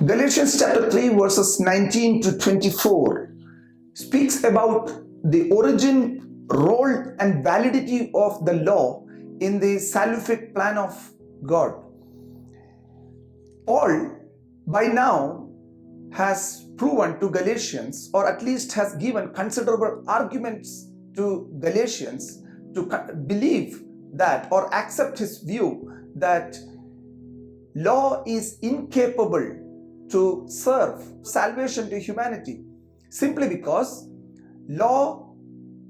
Galatians chapter 3 verses 19 to 24 speaks about the origin, role and validity of the law in the salvific plan of God. Paul by now has proven to Galatians, or at least has given considerable arguments to Galatians to believe that or accept his view that law is incapable to serve salvation to humanity, simply because law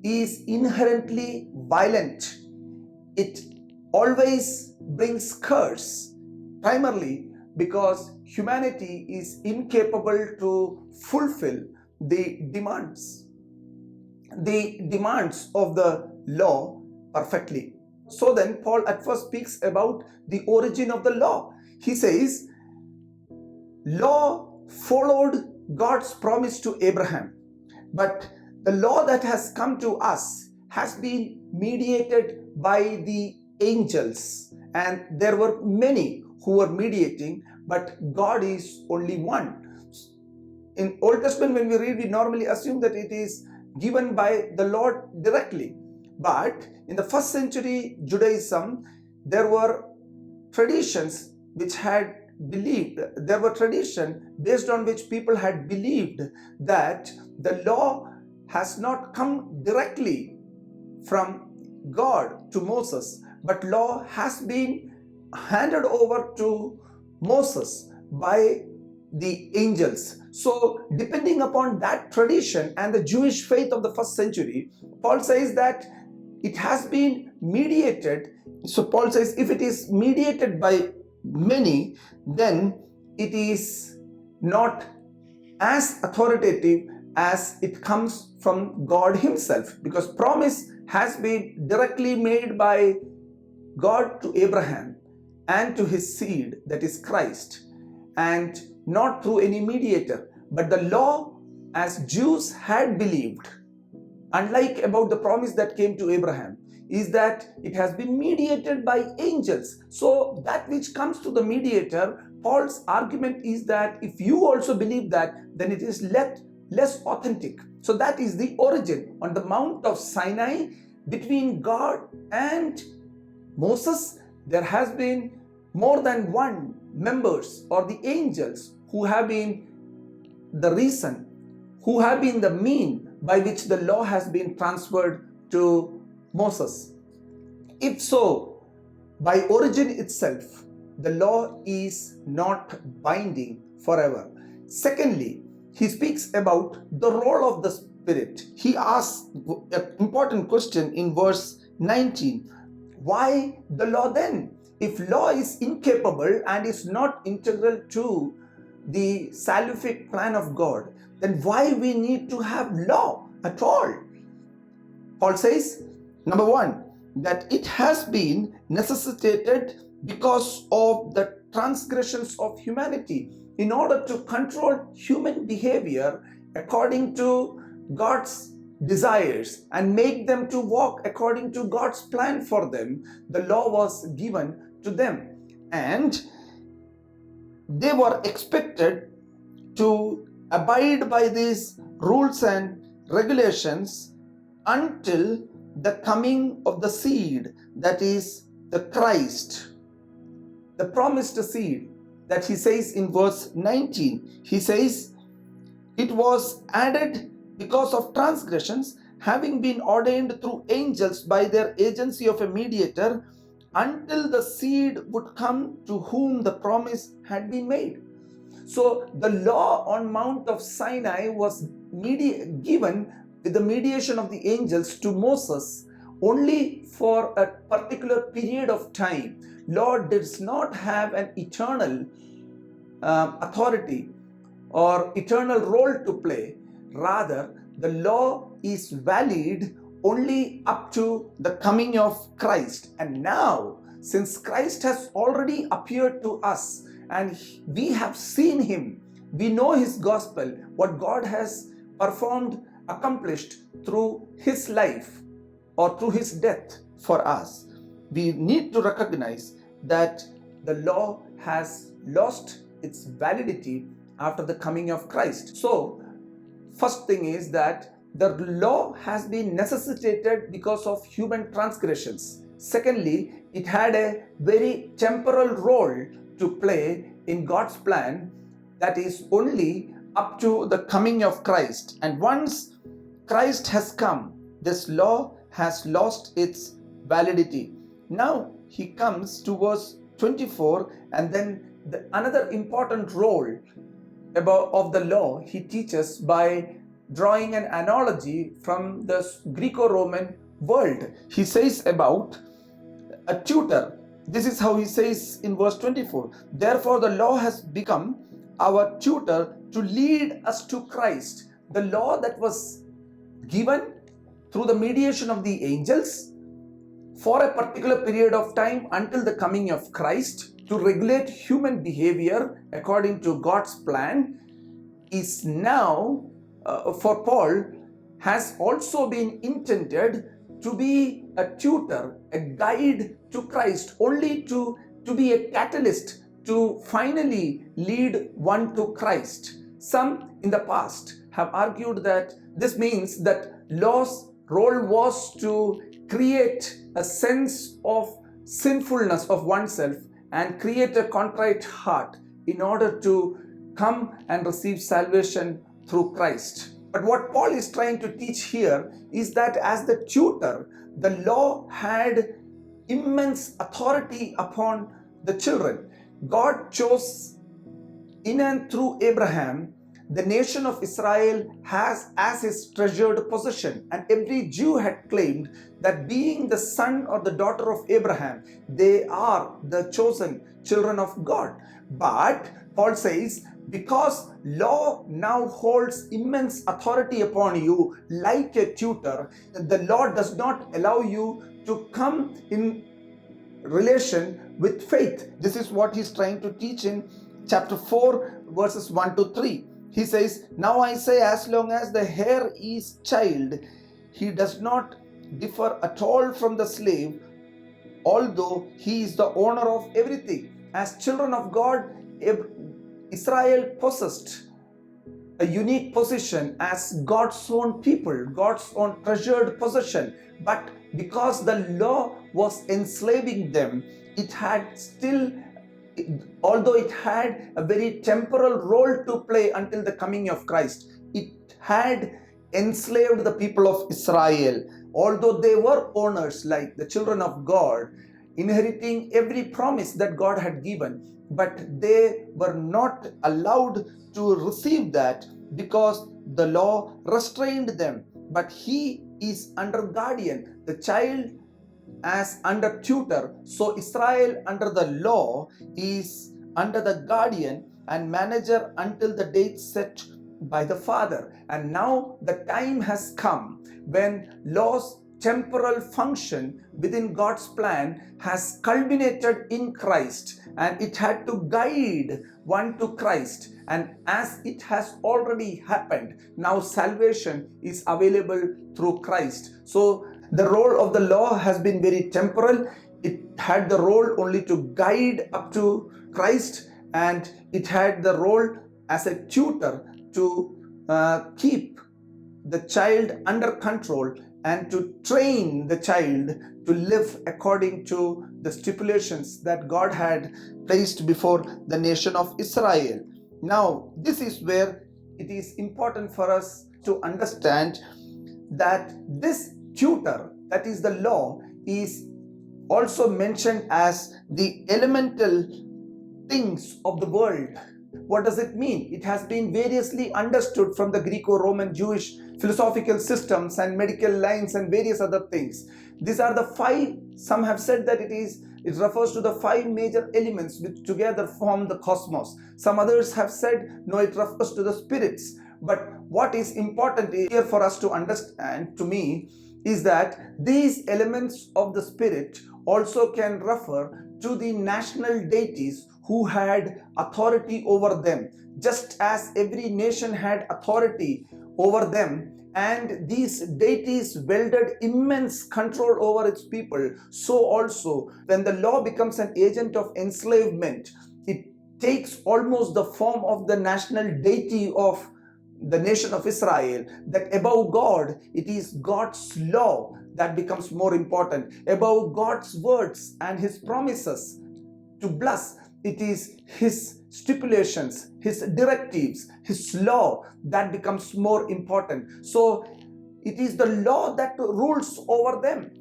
is inherently violent. It always brings curse, primarily because humanity is incapable to fulfill the demands of the law perfectly. So then Paul at first speaks about the origin of the law. He says, law followed God's promise to Abraham, but the law that has come to us has been mediated by the angels, and there were many who were mediating, but God is only one. In Old Testament, when we read, we normally assume that it is given by the Lord directly, but in the first century Judaism, there were traditions which had believed, there were tradition based on which people had believed that the law has not come directly from God to Moses, but law has been handed over to Moses by the angels. So depending upon that tradition and the Jewish faith of the first century, Paul says that it has been mediated. So Paul says if it is mediated by many, then it is not as authoritative as it comes from God himself, because promise has been directly made by God to Abraham and to his seed, that is Christ, and not through any mediator. But the law, as Jews had believed, unlike about the promise that came to Abraham, is that it has been mediated by angels. So that which comes to the mediator, Paul's argument is that if you also believe that, then it is less authentic. So that is the origin. On the Mount of Sinai, between God and Moses, there has been more than one members or the angels who have been the reason, who have been the mean by which the law has been transferred to Moses. If so, by origin itself, the law is not binding forever. Secondly, he speaks about the role of the Spirit. He asks an important question in verse 19. Why the law then? If law is incapable and is not integral to the salvific plan of God, then why we need to have law at all? Paul says, number one, that it has been necessitated because of the transgressions of humanity in order to control human behavior according to God's desires and make them to walk according to God's plan for them. The law was given to them, and they were expected to abide by these rules and regulations until the coming of the seed, that is the Christ, the promised seed, that he says in verse 19. He says, it was added because of transgressions, having been ordained through angels by their agency of a mediator, until the seed would come to whom the promise had been made. So the law on Mount of Sinai was given with the mediation of the angels to Moses only for a particular period of time. Law does not have an eternal authority or eternal role to play. Rather, the law is valid only up to the coming of Christ. And now, since Christ has already appeared to us and we have seen him, we know his gospel, what God has performed, accomplished through his life or through his death for us, we need to recognize that the law has lost its validity after the coming of Christ. So, first thing is that the law has been necessitated because of human transgressions. Secondly, it had a very temporal role to play in God's plan, that is only up to the coming of Christ. And once Christ has come, this law has lost its validity. Now he comes to verse 24, and then another important role of the law he teaches by drawing an analogy from the Greco-Roman world. He says about a tutor. This is how he says in verse 24. Therefore the law has become our tutor to lead us to Christ. The law that was given through the mediation of the angels for a particular period of time until the coming of Christ to regulate human behavior according to God's plan is now, for Paul, has also been intended to be a tutor, a guide to Christ, only to be a catalyst to finally lead one to Christ. Some in the past have argued that this means that law's role was to create a sense of sinfulness of oneself and create a contrite heart in order to come and receive salvation through Christ. But what Paul is trying to teach here is that as the tutor, the law had immense authority upon the children. God chose in and through Abraham the nation of Israel has as his treasured possession, and every Jew had claimed that being the son or the daughter of Abraham, they are the chosen children of God. But Paul says, because law now holds immense authority upon you like a tutor, the law does not allow you to come in relation with faith. This is what he's trying to teach in chapter 4 verses 1 to 3. He says, now I say, as long as the heir is child, he does not differ at all from the slave, although he is the owner of everything. As children of God, Israel possessed a unique position as God's own people, God's own treasured possession. But because the law was enslaving them, it had still, although it had a very temporal role to play until the coming of Christ, it had enslaved the people of Israel. Although they were owners like the children of God, inheriting every promise that God had given, but they were not allowed to receive that because the law restrained them. But he is under guardian, the child as under tutor. So Israel under the law is under the guardian and manager until the date set by the father. And now the time has come when law's temporal function within God's plan has culminated in Christ, and it had to guide one to Christ. And as it has already happened, now salvation is available through Christ. So the role of the law has been very temporal. It had the role only to guide up to Christ, and it had the role as a tutor to keep the child under control and to train the child to live according to the stipulations that God had placed before the nation of Israel. Now, this is where it is important for us to understand that this tutor, that is the law, is also mentioned as the elemental things of the world. What does it mean? It has been variously understood from the Greco-Roman Jewish philosophical systems and medical lines and various other things. These are the five. Some have said that it refers to the five major elements which together form the cosmos. Some others have said no, it refers to the spirits. But what is important here for us to understand, to me, is that these elements of the spirit also can refer to the national deities who had authority over them. Just as every nation had authority over them, and these deities wielded immense control over its people, so also when the law becomes an agent of enslavement, it takes almost the form of the national deity of the nation of Israel, that above God, it is God's law that becomes more important. Above God's words and His promises to bless, it is His stipulations, His directives, His law that becomes more important. So it is the law that rules over them.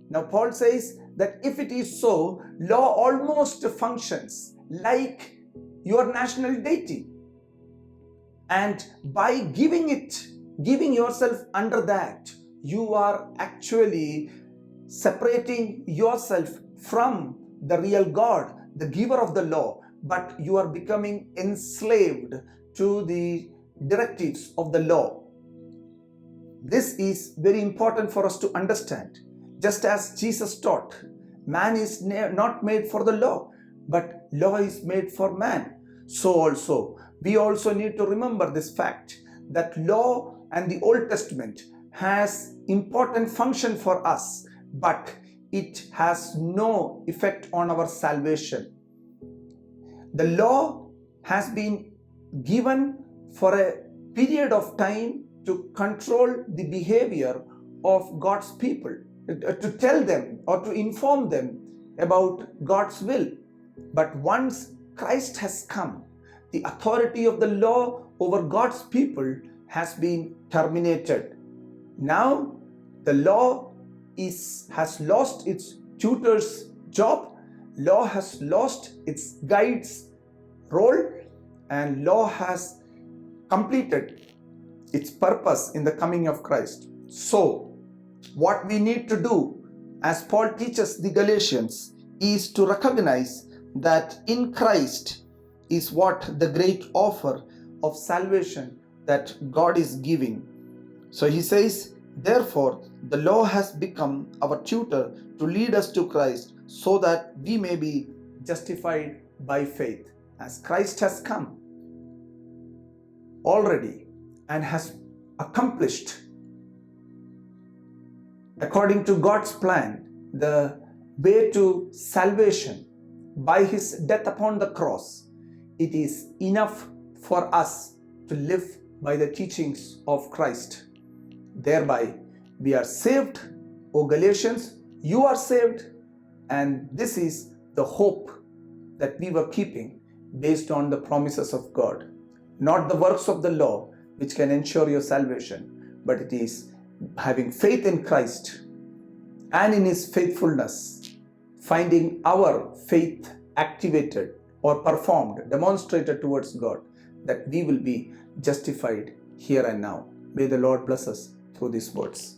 Now Paul says that if it is so, law almost functions like your national deity. And by giving yourself under that, you are actually separating yourself from the real God, the giver of the law, but you are becoming enslaved to the directives of the law. This is very important for us to understand. Just as Jesus taught, man is not made for the law, but law is made for man. So also, we also need to remember this fact that law and the Old Testament has important function for us, but it has no effect on our salvation. The law has been given for a period of time to control the behavior of God's people, to tell them or to inform them about God's will. But once Christ has come, the authority of the law over God's people has been terminated. Now the law has lost its tutor's job, law has lost its guide's role, and law has completed its purpose in the coming of Christ. So what we need to do, as Paul teaches the Galatians, is to recognize that in Christ is what the great offer of salvation that God is giving. So he says, therefore, the law has become our tutor to lead us to Christ, so that we may be justified by faith. As Christ has come already and has accomplished, according to God's plan, the way to salvation by His death upon the cross, it is enough for us to live by the teachings of Christ. Thereby, we are saved. O Galatians, you are saved, and this is the hope that we were keeping based on the promises of God. Not the works of the law which can ensure your salvation, but it is having faith in Christ and in His faithfulness, finding our faith activated or performed, demonstrated towards God, that we will be justified here and now. May the Lord bless us through these words.